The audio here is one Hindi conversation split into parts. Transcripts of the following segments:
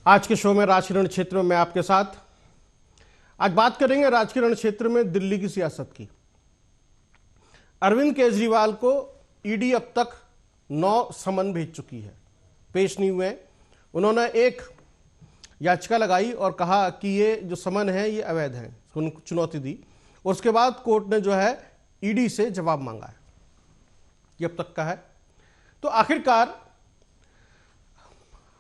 आज के शो में राजकिरण क्षेत्र में मैं आपके साथ आज बात करेंगे राजकिरण क्षेत्र में दिल्ली की सियासत की। अरविंद केजरीवाल को ईडी अब तक 9 समन भेज चुकी है, पेश नहीं हुए। उन्होंने एक याचिका लगाई और कहा कि ये जो समन है ये अवैध है, उनको चुनौती दी और उसके बाद कोर्ट ने जो है ईडी से जवाब मांगा है। ये अब तक का है। तो आखिरकार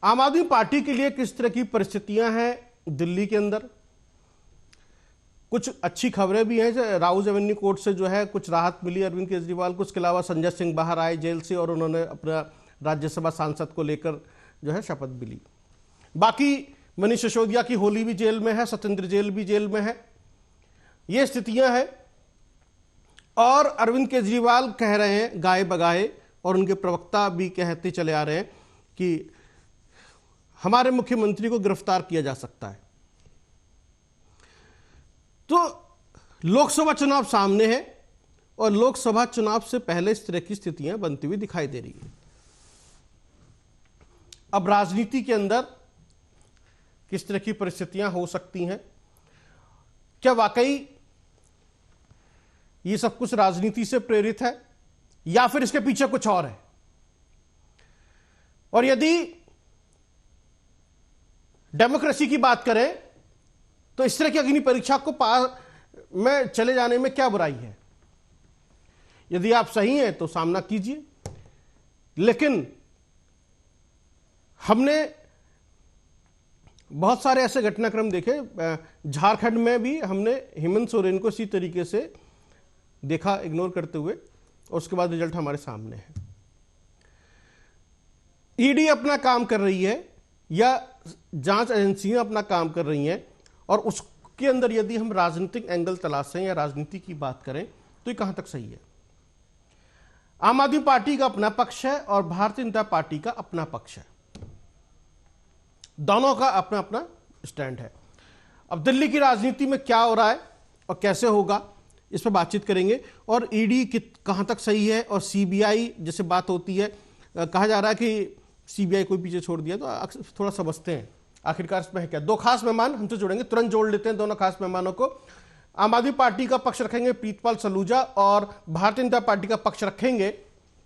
आम आदमी पार्टी के लिए किस तरह की परिस्थितियां हैं दिल्ली के अंदर। कुछ अच्छी खबरें भी हैं, राउज एवेन्यू कोर्ट से जो है कुछ राहत मिली अरविंद केजरीवाल को। उसके अलावा संजय सिंह बाहर आए जेल से और उन्होंने अपना राज्यसभा सांसद को लेकर जो है शपथ भी ली। बाकी मनीष सिसोदिया की होली भी जेल में है, सत्येंद्र जेल भी जेल में है। ये स्थितियां हैं और अरविंद केजरीवाल कह रहे हैं गाए बगाए और उनके प्रवक्ता भी कहते चले आ रहे हैं कि हमारे मुख्यमंत्री को गिरफ्तार किया जा सकता है। तो लोकसभा चुनाव सामने है और लोकसभा चुनाव से पहले इस तरह की स्थितियां बनती हुई दिखाई दे रही है। अब राजनीति के अंदर किस तरह की परिस्थितियां हो सकती हैं? क्या वाकई ये सब कुछ राजनीति से प्रेरित है या फिर इसके पीछे कुछ और है? और यदि डेमोक्रेसी की बात करें तो इस तरह की अग्नि परीक्षा को पार में चले जाने में क्या बुराई है? यदि आप सही हैं तो सामना कीजिए, लेकिन हमने बहुत सारे ऐसे घटनाक्रम देखे। झारखंड में भी हमने हेमंत सोरेन को इसी तरीके से देखा इग्नोर करते हुए और उसके बाद रिजल्ट हमारे सामने है। ईडी अपना काम कर रही है या जांच एजेंसियां अपना काम कर रही हैं और उसके अंदर यदि हम राजनीतिक एंगल तलाशें या राजनीति की बात करें तो ये कहां तक सही है? आम आदमी पार्टी का अपना पक्ष है और भारतीय जनता पार्टी का अपना पक्ष है। दोनों का अपना अपना स्टैंड है। अब दिल्ली की राजनीति में क्या हो रहा है और कैसे होगा, इस पर बातचीत करेंगे। और ईडी कहां तक सही है और सीबीआई जैसे बात होती है, कहा जा रहा है कि सीबीआई को पीछे छोड़ दिया, तो थोड़ा समझते हैं आखिरकार इसमें है क्या। दो खास मेहमान हमसे जुड़ेंगे, तुरंत जोड़ लेते हैं दोनों खास मेहमानों को। आम आदमी पार्टी का पक्ष रखेंगे प्रीतपाल सलूजा और भारतीय जनता पार्टी का पक्ष रखेंगे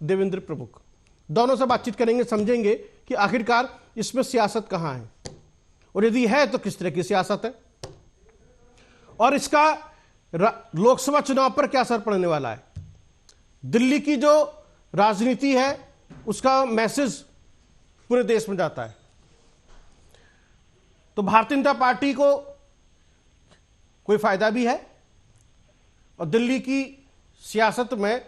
देवेंद्र प्रमुख। दोनों से बातचीत करेंगे, समझेंगे कि आखिरकार इसमें सियासत कहां है और यदि है तो किस तरह की सियासत है और इसका लोकसभा चुनाव पर क्या असर पड़ने वाला है। दिल्ली की जो राजनीति है उसका मैसेज पूरे देश में जाता है। तो भारतीय जनता पार्टी को कोई फायदा भी है और दिल्ली की सियासत में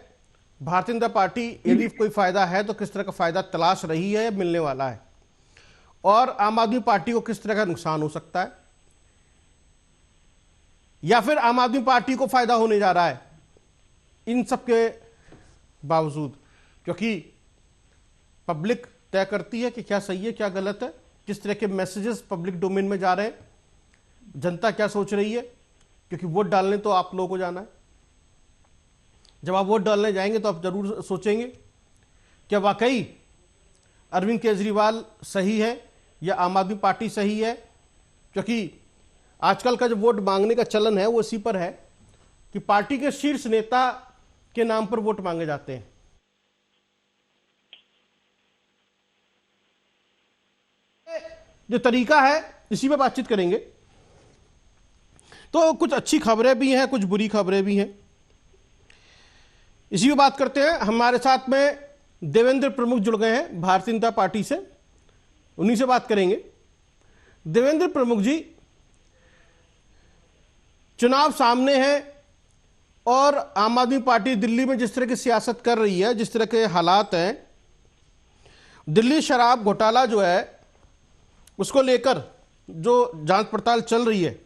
भारतीय जनता पार्टी यदि कोई फायदा है तो किस तरह का फायदा तलाश रही है या मिलने वाला है, और आम आदमी पार्टी को किस तरह का नुकसान हो सकता है या फिर आम आदमी पार्टी को फायदा होने जा रहा है इन सब के बावजूद, क्योंकि पब्लिक तय करती है कि क्या सही है क्या गलत है, किस तरह के मैसेजेस पब्लिक डोमेन में जा रहे हैं, जनता क्या सोच रही है। क्योंकि वोट डालने तो आप लोगों को जाना है। जब आप वोट डालने जाएंगे तो आप जरूर सोचेंगे क्या वाकई अरविंद केजरीवाल सही है या आम आदमी पार्टी सही है। क्योंकि आजकल का जो वोट मांगने का चलन है वो इसी पर है कि पार्टी के शीर्ष नेता के नाम पर वोट मांगे जाते हैं। जो तरीका है इसी पे बातचीत करेंगे। तो कुछ अच्छी खबरें भी हैं, कुछ बुरी खबरें भी हैं, इसी पे बात करते हैं। हमारे साथ में देवेंद्र प्रमुख जुड़ गए हैं भारतीय जनता पार्टी से, उन्हीं से बात करेंगे। देवेंद्र प्रमुख जी, चुनाव सामने है और आम आदमी पार्टी दिल्ली में जिस तरह की सियासत कर रही है, जिस तरह के हालात हैं, दिल्ली शराब घोटाला जो है उसको लेकर जो जांच पड़ताल चल रही है,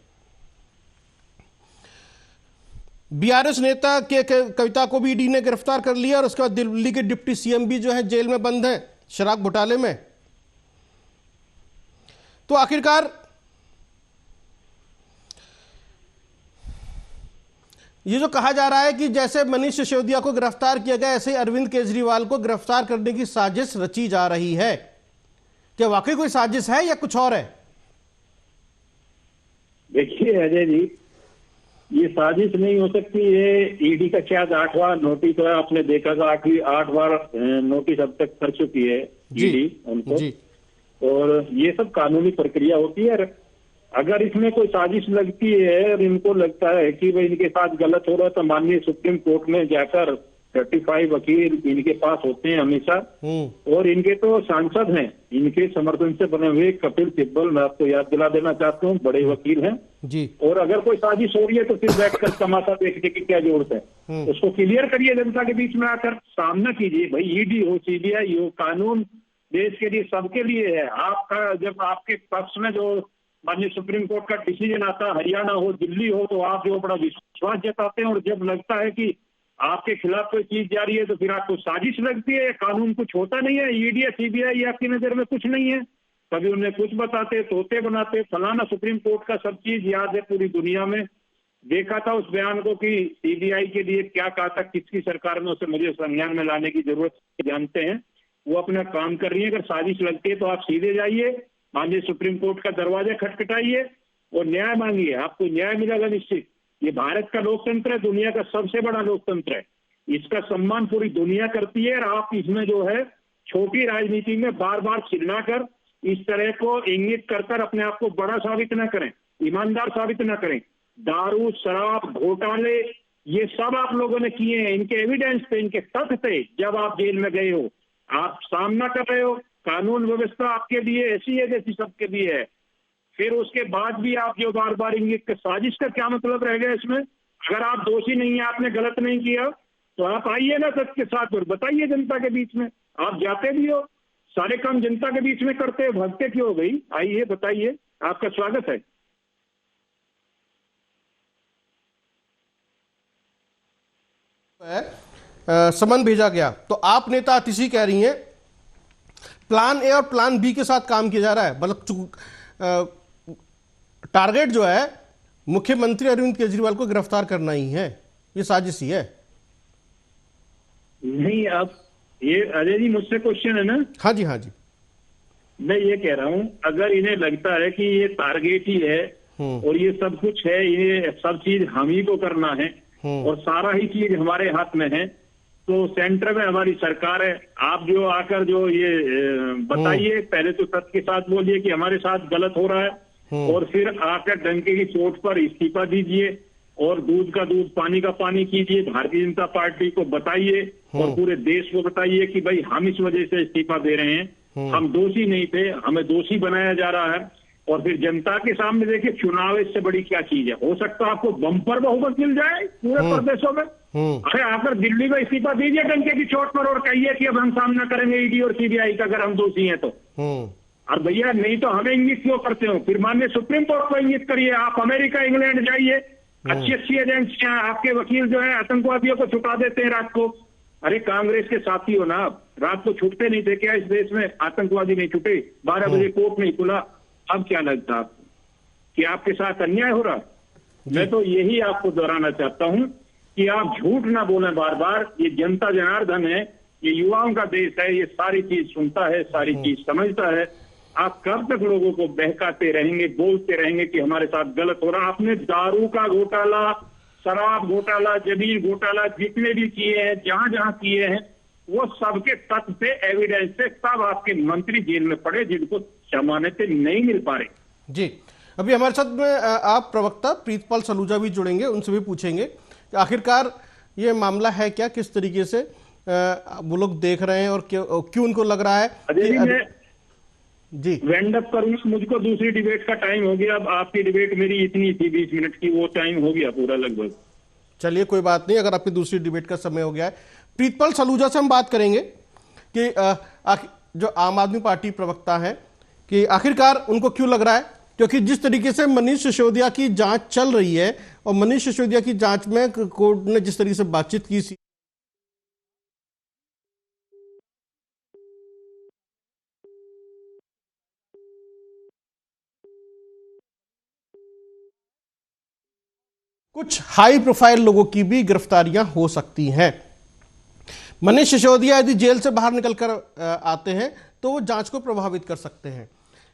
बीआरएस नेता के कविता को भी ईडी ने गिरफ्तार कर लिया और उसके बाद दिल्ली के डिप्टी सीएम भी जो है जेल में बंद है शराब घोटाले में। तो आखिरकार ये जो कहा जा रहा है कि जैसे मनीष सिसोदिया को गिरफ्तार किया गया ऐसे अरविंद केजरीवाल को गिरफ्तार करने की साजिश रची जा रही है, क्या वाकई कोई साजिश है या कुछ और है? देखिए अजय जी, ये साजिश नहीं हो सकती। ये ईडी का क्या 8वां नोटिस है, आपने देखा था कि 8 बार नोटिस अब तक कर चुकी है ईडी उनको। जी। और ये सब कानूनी प्रक्रिया होती है। अगर इसमें कोई साजिश लगती है और इनको लगता है कि भाई इनके साथ गलत हो रहा है, तो माननीय सुप्रीम कोर्ट में जाकर 35 वकील इनके पास होते हैं हमेशा। और इनके तो सांसद हैं, इनके समर्थन से बने हुए कपिल सिब्बल, मैं आपको याद दिला देना चाहता हूँ, बड़े वकील हैं जी। और अगर कोई साजिश हो रही है तो फिर बैठकर तमाशा देखने की क्या जरूरत है? उसको क्लियर करिए, जनता के बीच में आकर सामना कीजिए। भाई ईडी हो, सीबीआई हो, कानून देश के लिए, सबके लिए है। आपका जब आपके पक्ष में जो माननीय सुप्रीम कोर्ट का डिसीजन आता है, हरियाणा हो, दिल्ली हो, तो आप जो बड़ा विश्वास जताते हैं। और जब लगता है कि आपके खिलाफ कोई चीज जारी है तो फिर आपको साजिश लगती है। कानून कुछ होता नहीं है, ईडी या सीबीआई आपकी नजर में कुछ नहीं है। कभी उन्हें कुछ बताते, तोते बनाते, फलाना। सुप्रीम कोर्ट का सब चीज याद है पूरी दुनिया में। देखा था उस बयान को कि सीबीआई के लिए क्या कहा था, किसकी सरकार में, उसे मुझे संज्ञान में लाने की जरूरत, जानते हैं। वो अपना काम कर रही है। अगर साजिश लगती है तो आप सीधे जाइए, माननीय सुप्रीम कोर्ट का दरवाजा खटखटाइए और न्याय मांगिए, आपको न्याय मिलेगा निश्चित। ये भारत का लोकतंत्र है, दुनिया का सबसे बड़ा लोकतंत्र है। इसका सम्मान पूरी दुनिया करती है। और आप इसमें जो है छोटी राजनीति में बार बार चिल्लाकर इस तरह को इंगित कर अपने आप को बड़ा साबित न करें, ईमानदार साबित न करें। दारू, शराब, घोटाले, ये सब आप लोगों ने किए हैं। इनके एविडेंस थे, इनके तथ्य थे। जब आप जेल में गए हो, आप सामना कर रहे हो। कानून व्यवस्था आपके लिए ऐसी है जैसी सबके लिए है। फिर उसके बाद भी आप जो बार बार इंगित कर, साजिश का क्या मतलब रह गया इसमें? अगर आप दोषी नहीं है, आपने गलत नहीं किया, तो आप आइए ना सच के साथ और बताइए जनता के बीच में। आप जाते भी हो, सारे काम जनता के बीच में करते, भागते क्यों हो गई? आइए बताइए, आपका स्वागत है। समन भेजा गया तो आप नेता आतिशी कह रही हैं प्लान ए और प्लान बी के साथ काम किया जा रहा है। मतलब टारगेट जो है मुख्यमंत्री अरविंद केजरीवाल को गिरफ्तार करना ही है, ये साजिश ही है। नहीं, आप ये अजय जी मुझसे क्वेश्चन है ना? हाँ जी, हाँ जी। मैं ये कह रहा हूं, अगर इन्हें लगता है कि ये टारगेट ही है और ये सब कुछ है, ये सब चीज हम ही को करना है और सारा ही चीज हमारे हाथ में है, तो सेंटर में हमारी सरकार है। आप जो आकर जो ये बताइए, पहले तो सत्य के साथ बोलिए कि हमारे साथ गलत हो रहा है, और फिर आकर डंके की चोट पर इस्तीफा दीजिए और दूध का दूध, पानी का पानी कीजिए। भारतीय जनता पार्टी को बताइए और पूरे देश को बताइए कि भाई हम इस वजह से इस्तीफा दे रहे हैं, हम दोषी नहीं थे, हमें दोषी बनाया जा रहा है। और फिर जनता के सामने देखिए, चुनाव इससे बड़ी क्या चीज है? हो सकता है आपको बम्पर बहुमत मिल जाए पूरे प्रदेशों में। अरे आकर दिल्ली में इस्तीफा दीजिए डंके की चोट पर और कहिए कि अब हम सामना करेंगे ईडी और सीबीआई का, अगर हम दोषी हैं तो। और भैया नहीं तो हमें इंगित क्यों करते हो? फिर माननीय सुप्रीम कोर्ट को इंगित करिए। आप अमेरिका, इंग्लैंड जाइए, अच्छी अच्छी एजेंसियां, आपके वकील जो है आतंकवादियों को छुटा देते हैं रात को। अरे कांग्रेस के साथी हो ना आप, रात को छुटते नहीं थे क्या इस देश में? आतंकवादी नहीं छुटे, 12 बजे कोर्ट नहीं खुला। अब क्या लगता आपको कि आपके साथ अन्याय हो रहा? मैं तो यही आपको दोहराना चाहता हूं कि आप झूठ ना बोलें बार बार। ये जनता जनार्दन है, ये युवाओं का देश है, ये सारी चीज सुनता है, सारी चीज समझता है। आप कब तक लोगों को बहकाते रहेंगे, बोलते रहेंगे कि हमारे साथ गलत हो रहा? आपने दारू का घोटाला, शराब घोटाला, जमीन घोटाला, जितने भी किए हैं, जहां जहां किए हैं, वो सबके तथ्य पे, एविडेंस पे, सब आपके मंत्री जेल में पड़े जिनको जमानतें नहीं मिल पा रही। जी, अभी हमारे साथ में आप प्रवक्ता प्रीतपाल सलूजा भी जुड़ेंगे, उनसे भी पूछेंगे कि आखिरकार ये मामला है क्या, किस तरीके से वो लोग देख रहे हैं और क्यों उनको लग रहा है कि जी वेंड अप करूँ। मुझको दूसरी डिबेट का टाइम हो गया। अब आपकी डिबेट मेरी इतनी थी 20 मिनट की, वो टाइम हो गया पूरा लगभग। चलिए कोई बात नहीं, अगर आपकी दूसरी डिबेट का समय हो गया है। प्रीतपाल सलूजा से हम बात करेंगे कि जो आम आदमी पार्टी प्रवक्ता है कि आखिरकार उनको क्यों लग रहा है, क्योंकि जिस तरीके से मनीष सिसोदिया की जांच चल रही है और मनीष सिसोदिया की जांच में कोर्ट ने जिस तरीके से बातचीत की, कुछ हाई प्रोफाइल लोगों की भी गिरफ्तारियां हो सकती हैं। मनीष सिसोदिया यदि जेल से बाहर निकलकर आते हैं तो वो जांच को प्रभावित कर सकते हैं।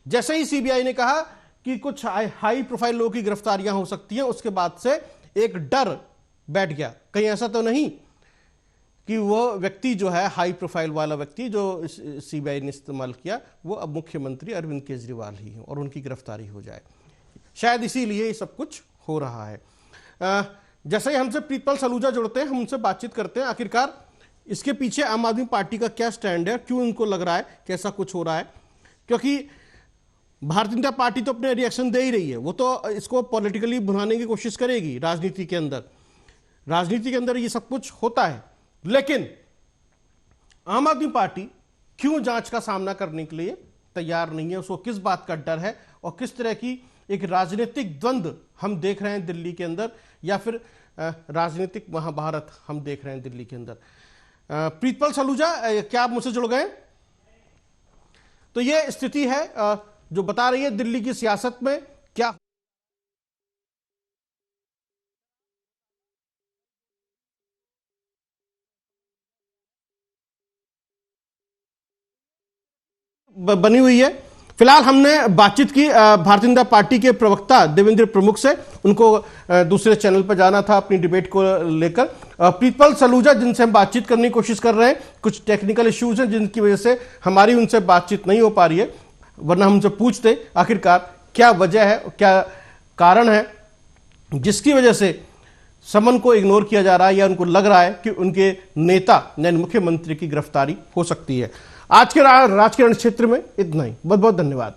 जैसे ही सीबीआई ने कहा कि कुछ हाई प्रोफाइल लोगों की गिरफ्तारियां हो सकती हैं, उसके बाद से एक डर बैठ गया। कहीं ऐसा तो नहीं कि वो व्यक्ति जो है हाई प्रोफाइल वाला व्यक्ति जो सीबीआई ने इस्तेमाल किया वो अब मुख्यमंत्री अरविंद केजरीवाल ही हैं और उनकी गिरफ्तारी हो जाए। शायद इसीलिए ये सब कुछ हो रहा है। जैसे ही हमसे प्रीतपाल सलूजा जुड़ते हैं, हम उनसे बातचीत करते हैं आखिरकार इसके पीछे आम आदमी पार्टी का क्या स्टैंड है, क्यों उनको लग रहा है कि ऐसा कुछ हो रहा है। क्योंकि भारतीय जनता पार्टी तो अपने रिएक्शन दे ही रही है, वो तो इसको पॉलिटिकली भुनाने की कोशिश करेगी। राजनीति के अंदर ये सब कुछ होता है, लेकिन आम आदमी पार्टी क्यों जांच का सामना करने के लिए तैयार नहीं है, उसको किस बात का डर है और किस तरह की एक राजनीतिक द्वंद्व हम देख रहे हैं दिल्ली के अंदर, या फिर राजनीतिक महाभारत हम देख रहे हैं दिल्ली के अंदर। प्रीतपाल सलूजा, क्या आप मुझसे जुड़ गए? तो ये स्थिति है जो बता रही है दिल्ली की सियासत में क्या बनी हुई है। फिलहाल हमने बातचीत की भारतीय जनता पार्टी के प्रवक्ता देवेंद्र प्रमुख से, उनको दूसरे चैनल पर जाना था अपनी डिबेट को लेकर। प्रीतपाल सलूजा जिनसे हम बातचीत करने की कोशिश कर रहे हैं, कुछ टेक्निकल इश्यूज हैं जिनकी वजह से हमारी उनसे बातचीत नहीं हो पा रही है, वरना हम उनसे पूछते आखिरकार क्या वजह है, क्या कारण है जिसकी वजह से समन को इग्नोर किया जा रहा है या उनको लग रहा है कि उनके नेता यानी मुख्यमंत्री की गिरफ्तारी हो सकती है। आज के राजकीय क्षेत्र में इतना ही। बहुत बहुत धन्यवाद।